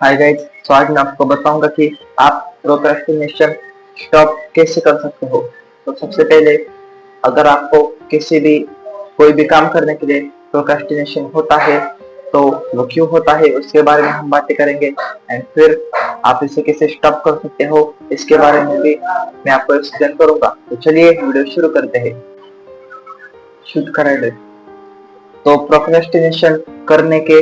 Hi guys. तो आज मैं आपको बताऊंगा कि आप प्रोक्रेस्टिनेशन स्टॉप कैसे कर सकते हो। तो सबसे पहले, अगर आपको किसी भी कोई भी काम करने के लिए प्रोक्रेस्टिनेशन होता है तो वो क्यों होता है उसके बारे में हम बातें करेंगे। एंड फिर आप इसे कैसे स्टॉप कर सकते हो इसके बारे में भी मैं आपको एक्सप्लेन करूंगा। तो चलिए वीडियो शुरू करते हैं। शुरू करें। तो प्रोक्रेस्टिनेशन करने के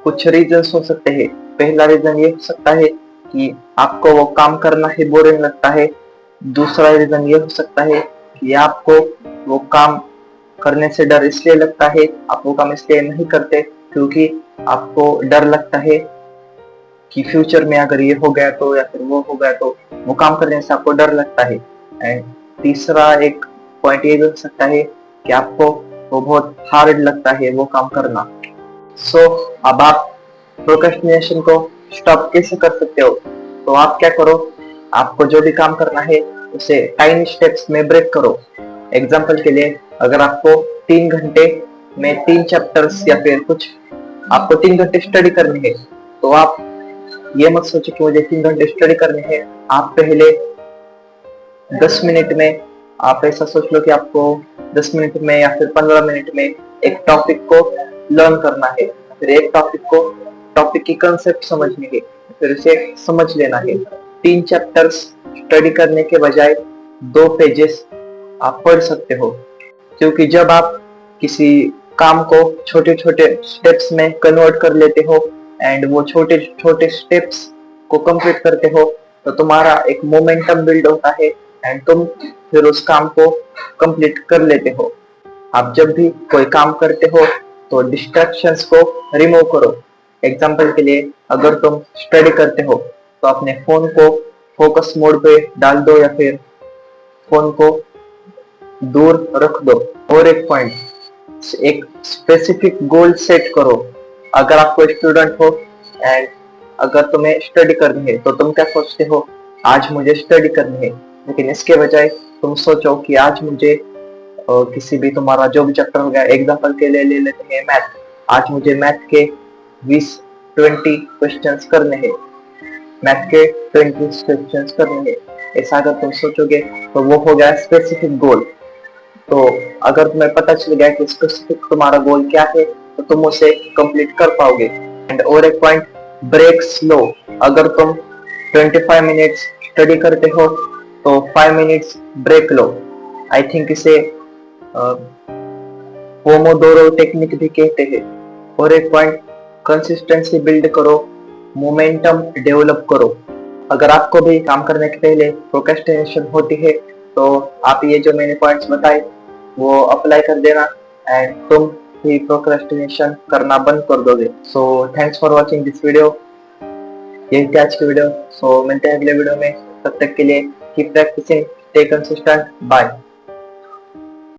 कुछ रीजंस हो सकते हैं। पहला रीजन ये हो सकता है कि आपको वो काम करना ही बोरिंग लगता है। दूसरा रीजन ये हो सकता है कि आपको वो काम करने से डर इसलिए लगता है, आप वो काम इसलिए नहीं करते क्योंकि आपको डर लगता है कि फ्यूचर में अगर ये हो गया तो या फिर वो हो गया तो वो काम करने से आपको डर लगता है। एंड तीसरा एक पॉइंट ये भी हो सकता है कि आपको वो बहुत हार्ड लगता है वो काम करना। सो अब आप प्रोक्रेस्टिनेशन को स्टॉप कैसे कर सकते हो। तो आप क्या करो, आपको जो भी काम करना है उसे टाइनी स्टेप्स में ब्रेक करो। एग्जाम्पल के लिए, अगर आपको 3 घंटे में 3 चैप्टर्स या फिर कुछ आपको 3 घंटे स्टडी करनी है तो आप ये मत सोचो कि मुझे 3 घंटे स्टडी करनी है। आप पहले 10 मिनट में आप ऐसा सोच लो कि आपको 10 मिनट में या फिर 15 मिनट में एक टॉपिक को लर्न करना है, फिर एक टॉपिक की कंसेप्ट समझनी है, फिर उसे समझ लेना है। 3 चैप्टर्स स्टडी करने के बजाय 2 पेजेस आप पढ़ सकते हो, क्योंकि जब आप किसी काम को छोटे छोटे स्टेप्स में कन्वर्ट कर लेते हो एंड वो छोटे छोटे स्टेप्स को कंप्लीट करते हो तो तुम्हारा एक मोमेंटम बिल्ड होता है एंड तुम फिर उस काम को कंप्लीट कर लेते हो। आप जब भी कोई काम करते हो तो डिस्ट्रैक्शंस को रिमूव करो। एग्जाम्पल के लिए, अगर तुम स्टडी करते हो तो अपने फोन को फोकस मोड पे डाल दो या फिर फोन को दूर रख दो। और एक पॉइंट, एक स्पेसिफिक गोल सेट करो। अगर आप कोई स्टूडेंट हो एंड अगर तुम्हें स्टडी करनी है तो तुम क्या सोचते हो, आज मुझे स्टडी करनी है। लेकिन इसके बजाय तुम सोचो कि आज मुझे किसी भी तुम्हारा जो भी चैप्टर हो गया, एग्जांपल के लिए ले लेते हैं मैथ। आज मुझे मैथ के 20-20 क्वेश्चंस करने हैं, मैथ के 20 क्वेश्चंस करने हैं। ऐसा अगर तुम सोचोगे तो वो हो गया स्पेसिफिक गोल। तो अगर तुम्हें पता चल गया कि स्पेसिफिक तुम्हारा गोल क्या है तो तुम उसे कंप्लीट कर पाओगे। एंड और एक पॉइंट, ब्रेक स्लो। अगर तुम 25 मिनट्स स्टडी करते हो तो 5 मिनट्स ब्रेक लो। आई थिंक इसे पोमोडोरो टेक्निक भी कहते हैं। और एक पॉइंट, कंसिस्टेंसी बिल्ड करो, मोमेंटम डेवलप करो। अगर आपको भी काम करने के पहले प्रोक्रेस्टिनेशन होती है तो आप ये जो मैंने पॉइंट्स बताए वो अप्लाई कर देना एंड तुम भी प्रोक्रेस्टिनेशन करना बंद कर दोगे। So thanks for watching this video. यही थी आज की वीडियो। सो मिलते हैं अगले वीडियो में, तब तक के लिए keep practising, stay consistent, bye.